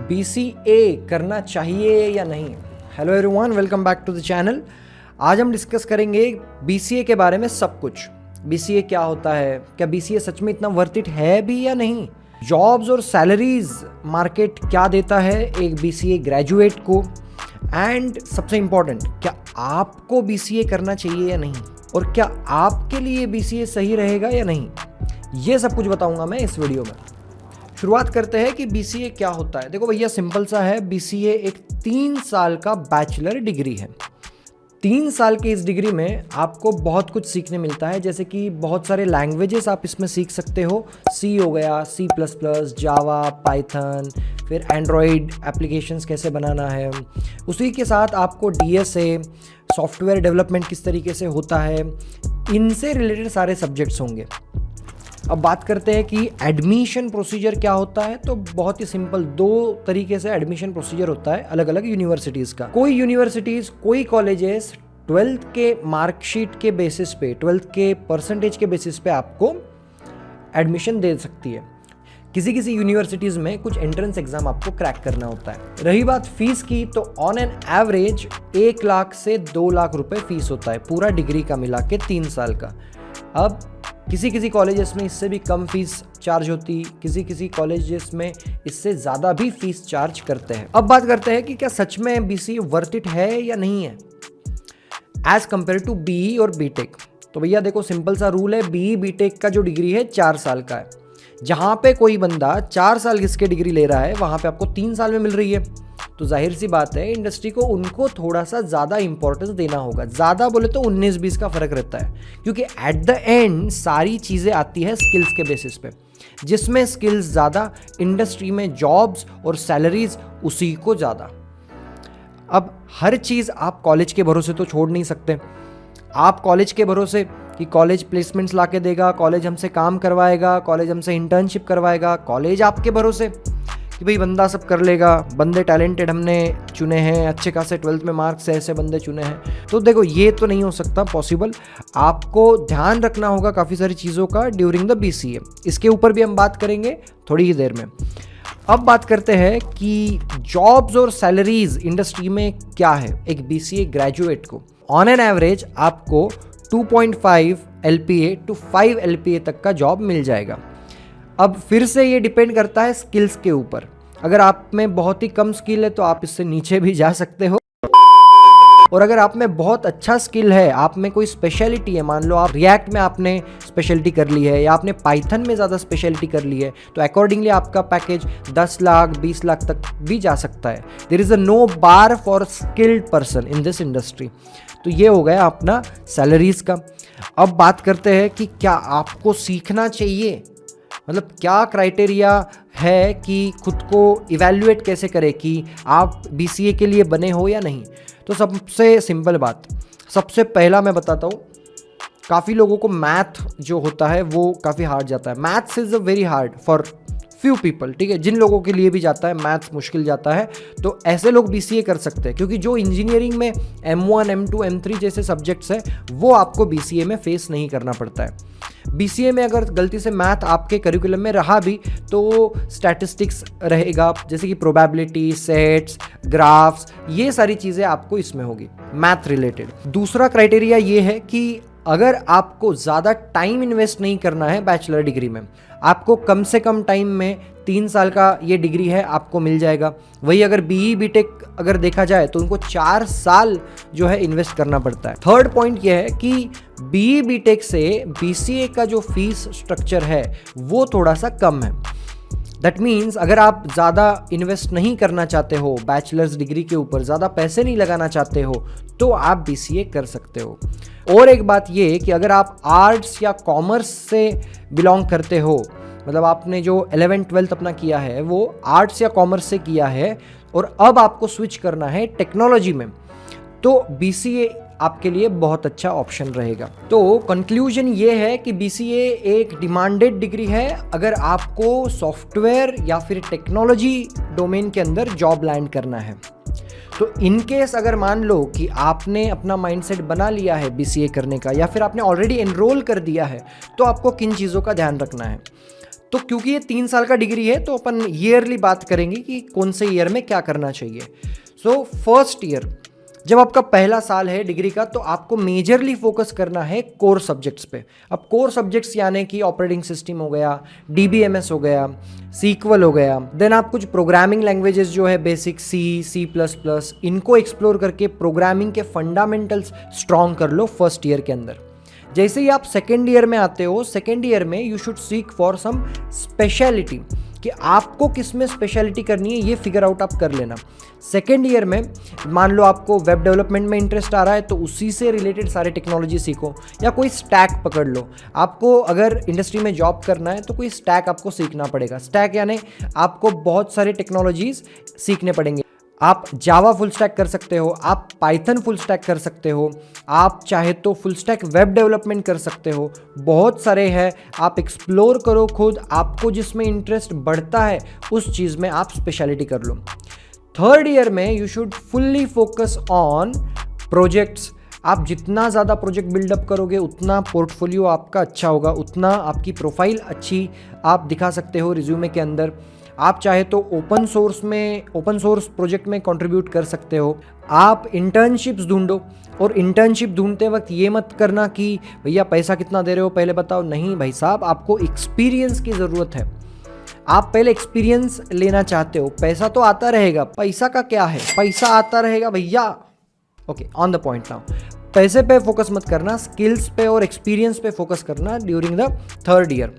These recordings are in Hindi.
BCA करना चाहिए या नहीं। Hello everyone, welcome back to the channel. आज हम डिस्कस करेंगे BCA के बारे में सब कुछ। BCA क्या होता है, क्या BCA सच में इतना वर्थ इट है भी या नहीं, जॉब्स और सैलरीज मार्केट क्या देता है एक BCA ग्रेजुएट को, एंड सबसे इम्पॉर्टेंट, क्या आपको BCA करना चाहिए या नहीं, और क्या आपके लिए BCA सही रहेगा या नहीं, ये सब कुछ बताऊंगा मैं इस वीडियो में। शुरुआत करते हैं कि BCA क्या होता है। देखो भैया, सिंपल सा है। BCA एक 3 साल का बैचलर डिग्री है। 3 साल की इस डिग्री में आपको बहुत कुछ सीखने मिलता है, जैसे कि बहुत सारे लैंग्वेजेस आप इसमें सीख सकते हो। C हो गया, C++, जावा, पाइथन, फिर एंड्रॉयड एप्लीकेशंस कैसे बनाना है। उसी के साथ आपको DSA, सॉफ्टवेयर डेवलपमेंट किस तरीके से होता है, इनसे रिलेटेड सारे सब्जेक्ट्स होंगे। अब बात करते हैं कि एडमिशन प्रोसीजर क्या होता है। तो बहुत ही सिंपल, 2 तरीके से एडमिशन प्रोसीजर होता है अलग अलग यूनिवर्सिटीज़ का। कोई यूनिवर्सिटीज़, कोई कॉलेजेस 12th के मार्कशीट के बेसिस पे, 12th के परसेंटेज के बेसिस पे आपको एडमिशन दे सकती है। किसी किसी यूनिवर्सिटीज़ में कुछ एंट्रेंस एग्जाम आपको क्रैक करना होता है। रही बात फीस की, तो ऑन एन एवरेज 1 लाख से 2 लाख रुपए फीस होता है पूरा डिग्री का मिला के 3 साल का। अब किसी किसी कॉलेजेस में इससे भी कम फीस चार्ज होती, किसी किसी कॉलेजेस में इससे ज़्यादा भी फीस चार्ज करते हैं। अब बात करते हैं कि क्या सच में BCA वर्थ इट है या नहीं है एज कंपेयर टू BE और BTech। तो भैया देखो, सिंपल सा रूल है। BE BTech का जो डिग्री है 4 साल का है। जहाँ पे कोई बंदा 4 साल किसके डिग्री ले रहा है, वहाँ पे आपको 3 साल में मिल रही है। तो जाहिर सी बात है, इंडस्ट्री को उनको थोड़ा सा ज़्यादा इंपॉर्टेंस देना होगा। ज़्यादा बोले तो 19-20 का फ़र्क रहता है, क्योंकि एट द एंड सारी चीज़ें आती है स्किल्स के बेसिस पे। जिसमें स्किल्स ज़्यादा, इंडस्ट्री में जॉब्स और सैलरीज उसी को ज़्यादा। अब हर चीज़ आप कॉलेज के भरोसे तो छोड़ नहीं सकते। आप कॉलेज के भरोसे कि कॉलेज प्लेसमेंट्स ला के देगा, कॉलेज हमसे काम करवाएगा, कॉलेज हमसे इंटर्नशिप करवाएगा, कॉलेज आपके भरोसे कि भाई बंदा सब कर लेगा, बंदे टैलेंटेड हमने चुने हैं, अच्छे खासे 12th में मार्क्स से ऐसे बंदे चुने हैं। तो देखो, ये तो नहीं हो सकता पॉसिबल। आपको ध्यान रखना होगा काफ़ी सारी चीज़ों का ड्यूरिंग द BCA। इसके ऊपर भी हम बात करेंगे थोड़ी ही देर में। अब बात करते हैं कि जॉब्स और सैलरीज इंडस्ट्री में क्या है एक BCA ग्रेजुएट को। ऑन एन एवरेज आपको 2.5 LPA टू 5 LPA तक का जॉब मिल जाएगा। अब फिर से ये डिपेंड करता है स्किल्स के ऊपर। अगर आप में बहुत ही कम स्किल है तो आप इससे नीचे भी जा सकते हो, और अगर आप में बहुत अच्छा स्किल है, आप में कोई स्पेशलिटी है, मान लो आप रिएक्ट में आपने स्पेशलिटी कर ली है या आपने पाइथन में ज़्यादा स्पेशलिटी कर ली है, तो अकॉर्डिंगली आपका पैकेज 10 लाख 20 लाख तक भी जा सकता है। There is a no bar for skilled person in this industry. तो ये हो गया अपना सैलरीज का। अब बात करते हैं कि क्या आपको सीखना चाहिए, मतलब क्या क्राइटेरिया है कि खुद को इवैल्यूएट कैसे करें कि आप BCA के लिए बने हो या नहीं। तो सबसे सिंपल बात, सबसे पहला मैं बताता हूँ, काफ़ी लोगों को मैथ जो होता है वो काफ़ी हार्ड जाता है। Maths is a very hard for few people, ठीक है। जिन लोगों के लिए भी जाता है मैथ्स मुश्किल जाता है, तो ऐसे लोग BCA कर सकते हैं, क्योंकि जो इंजीनियरिंग में M1, M2, M3 जैसे सब्जेक्ट्स हैं वो आपको BCA में फेस नहीं करना पड़ता है। BCA में अगर गलती से मैथ आपके करिकुलम में रहा भी तो स्टैटिस्टिक्स रहेगा, जैसे कि प्रोबेबिलिटी, सेट्स, ग्राफ्स, ये सारी चीज़ें आपको इसमें होगी मैथ रिलेटेड। दूसरा क्राइटेरिया ये है कि अगर आपको ज़्यादा टाइम इन्वेस्ट नहीं करना है बैचलर डिग्री में, आपको कम से कम टाइम में 3 साल का ये डिग्री है आपको मिल जाएगा। वही अगर BE BTech अगर देखा जाए तो उनको 4 साल जो है इन्वेस्ट करना पड़ता है। थर्ड पॉइंट ये है कि BE BTech से BCA का जो फीस स्ट्रक्चर है वो थोड़ा सा कम है। दैट मीन्स अगर आप ज़्यादा इन्वेस्ट नहीं करना चाहते हो बैचलर्स डिग्री के ऊपर, ज़्यादा पैसे नहीं लगाना चाहते हो, तो आप BCA कर सकते हो। और एक बात ये कि अगर आप आर्ट्स या कॉमर्स से बिलोंग करते हो, मतलब आपने जो 11th-12th अपना किया है वो आर्ट्स या कॉमर्स से किया है और अब आपको स्विच करना है टेक्नोलॉजी में, तो BCA आपके लिए बहुत अच्छा ऑप्शन रहेगा। तो कंक्लूजन ये है कि BCA एक डिमांडेड डिग्री है अगर आपको सॉफ्टवेयर या फिर टेक्नोलॉजी डोमेन के अंदर जॉब लैंड करना है। तो इन केस अगर मान लो कि आपने अपना माइंडसेट बना लिया है BCA करने का, या फिर आपने ऑलरेडी एनरोल कर दिया है, तो आपको किन चीज़ों का ध्यान रखना है। तो क्योंकि ये 3 साल का डिग्री है तो अपन ईयरली बात करेंगे कि कौन से ईयर में क्या करना चाहिए। सो फर्स्ट ईयर जब आपका पहला साल है डिग्री का तो आपको मेजरली फोकस करना है कोर सब्जेक्ट्स पे। अब कोर सब्जेक्ट्स यानी कि ऑपरेटिंग सिस्टम हो गया, डीबीएमएस हो गया, सीक्वल हो गया, देन आप कुछ प्रोग्रामिंग लैंग्वेजेस जो है बेसिक C++, इनको एक्सप्लोर करके प्रोग्रामिंग के फंडामेंटल्स स्ट्रॉन्ग कर लो फर्स्ट ईयर के अंदर। जैसे ही आप सेकेंड ईयर में आते हो, सेकेंड ईयर में you should seek for some speciality, कि आपको किस में स्पेशलिटी करनी है ये फिगर आउट आप कर लेना। सेकेंड ईयर में मान लो आपको वेब डेवलपमेंट में इंटरेस्ट आ रहा है तो उसी से रिलेटेड सारे टेक्नोलॉजी सीखो, या कोई स्टैक पकड़ लो। आपको अगर इंडस्ट्री में जॉब करना है तो कोई स्टैक आपको सीखना पड़ेगा। स्टैक यानी आपको बहुत सारे टेक्नोलॉजीज सीखने पड़ेंगे। आप जावा फुल स्टैक कर सकते हो, आप पाइथन फुल स्टैक कर सकते हो, आप चाहे तो फुल स्टैक वेब डेवलपमेंट कर सकते हो, बहुत सारे हैं। आप एक्सप्लोर करो खुद, आपको जिसमें इंटरेस्ट बढ़ता है उस चीज़ में आप स्पेशलिटी कर लो। थर्ड ईयर में you should fully focus on projects. आप जितना ज़्यादा प्रोजेक्ट बिल्डअप करोगे उतना पोर्टफोलियो आपका अच्छा होगा, उतना आपकी प्रोफाइल अच्छी आप दिखा सकते हो रिज्यूमे के अंदर। आप चाहे तो ओपन सोर्स प्रोजेक्ट में कंट्रीब्यूट कर सकते हो। आप इंटर्नशिप्स ढूंढो, और इंटर्नशिप ढूंढते वक्त ये मत करना कि भैया पैसा कितना दे रहे हो पहले बताओ। नहीं भाई साहब, आपको एक्सपीरियंस की ज़रूरत है। आप पहले एक्सपीरियंस लेना चाहते हो, पैसा तो आता रहेगा, पैसा का क्या है, पैसा आता रहेगा भैया। Okay, on the point now. पैसे पे फोकस मत करना, स्किल्स पे और एक्सपीरियंस पे फोकस करना ड्यूरिंग द थर्ड ईयर।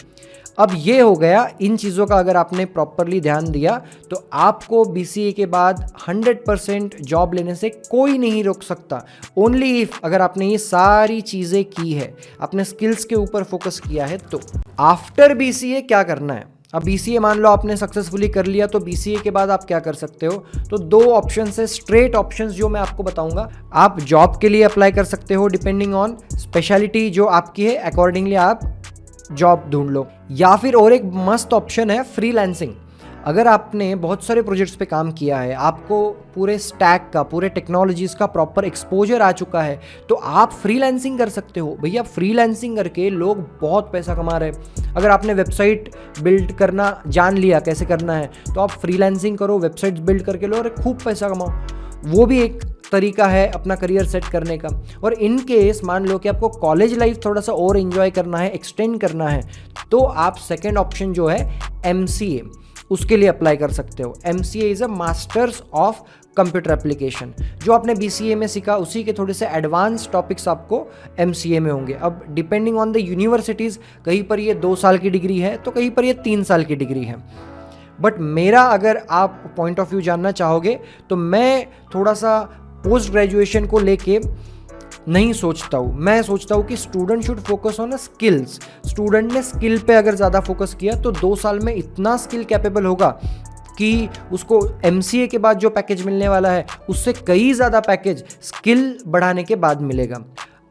अब ये हो गया, इन चीज़ों का अगर आपने प्रॉपरली ध्यान दिया तो आपको बीसीए के बाद 100% जॉब लेने से कोई नहीं रोक सकता। ओनली इफ अगर आपने ये सारी चीज़ें की है, अपने स्किल्स के ऊपर फोकस किया है तो। आफ्टर बीसीए क्या करना है? अब बीसीए मान लो आपने सक्सेसफुली कर लिया तो बीसीए के बाद आप क्या कर सकते हो? तो दो ऑप्शन है, स्ट्रेट ऑप्शंस जो मैं आपको बताऊंगा। आप जॉब के लिए अप्लाई कर सकते हो डिपेंडिंग ऑन स्पेशलिटी जो आपकी है, अकॉर्डिंगली आप जॉब ढूंढ लो। या फिर और एक मस्त ऑप्शन है फ्रीलांसिंग। अगर आपने बहुत सारे प्रोजेक्ट्स पे काम किया है, आपको पूरे स्टैक का, पूरे टेक्नोलॉजीज़ का प्रॉपर एक्सपोजर आ चुका है, तो आप फ्रीलांसिंग कर सकते हो। भैया फ्रीलांसिंग करके लोग बहुत पैसा कमा रहे हैं। अगर आपने वेबसाइट बिल्ड करना जान लिया कैसे करना है, तो आप फ्रीलांसिंग करो, वेबसाइट्स बिल्ड करके लो और खूब पैसा कमाओ। वो भी एक तरीका है अपना करियर सेट करने का। और इन केस मान लो कि आपको कॉलेज लाइफ थोड़ा सा और एंजॉय करना है, एक्सटेंड करना है, तो आप सेकेंड ऑप्शन जो है MCA, उसके लिए अप्लाई कर सकते हो। MCA is a masters of computer application. जो आपने BCA में सीखा उसी के थोड़े से एडवांस टॉपिक्स आपको MCA में होंगे। अब डिपेंडिंग ऑन द यूनिवर्सिटीज़, कहीं पर ये 2 साल की डिग्री है तो कहीं पर ये 3 साल की डिग्री है। बट मेरा अगर आप पॉइंट ऑफ व्यू जानना चाहोगे तो मैं थोड़ा सा पोस्ट ग्रेजुएशन को लेके नहीं सोचता हूँ। मैं सोचता हूँ कि student should focus on skills. Student ने स्किल पे अगर ज़्यादा फोकस किया तो 2 साल में इतना स्किल कैपेबल होगा कि उसको MCA के बाद जो पैकेज मिलने वाला है उससे कई ज़्यादा पैकेज स्किल बढ़ाने के बाद मिलेगा।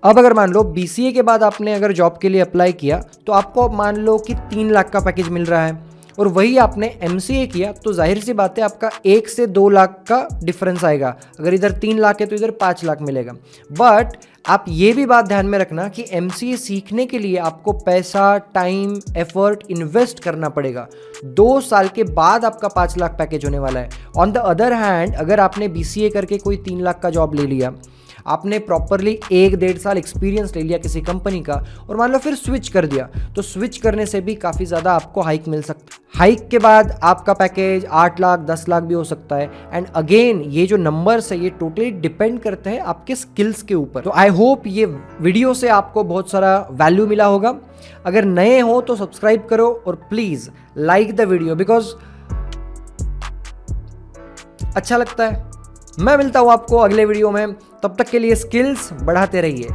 अब अगर मान लो BCA के बाद आपने अगर जॉब के लिए अप्लाई किया तो आपको मान लो कि 3 लाख का पैकेज मिल रहा है, और वही आपने MCA किया तो जाहिर सी बात है आपका 1 से 2 लाख का डिफरेंस आएगा। अगर इधर 3 लाख है तो इधर 5 लाख मिलेगा। बट आप ये भी बात ध्यान में रखना कि MCA सीखने के लिए आपको पैसा, टाइम, एफर्ट इन्वेस्ट करना पड़ेगा। 2 साल के बाद आपका 5 लाख पैकेज होने वाला है। ऑन द अदर हैंड अगर आपने BCA करके कोई 3 लाख का जॉब ले लिया, आपने प्रॉपरली 1-1.5 साल एक्सपीरियंस ले लिया किसी कंपनी का, और मान लो फिर स्विच कर दिया, तो स्विच करने से भी काफ़ी ज़्यादा आपको हाइक मिल सकता है। हाइक के बाद आपका पैकेज 8 लाख 10 लाख भी हो सकता है। एंड अगेन ये जो नंबर्स है ये टोटली डिपेंड करते हैं आपके स्किल्स के ऊपर। तो आई होप ये वीडियो से आपको बहुत सारा वैल्यू मिला होगा। अगर नए हो तो सब्सक्राइब करो और please like the video, because अच्छा लगता है। मैं मिलता हूँ आपको अगले वीडियो में, तब तक के लिए स्किल्स बढ़ाते रहिए।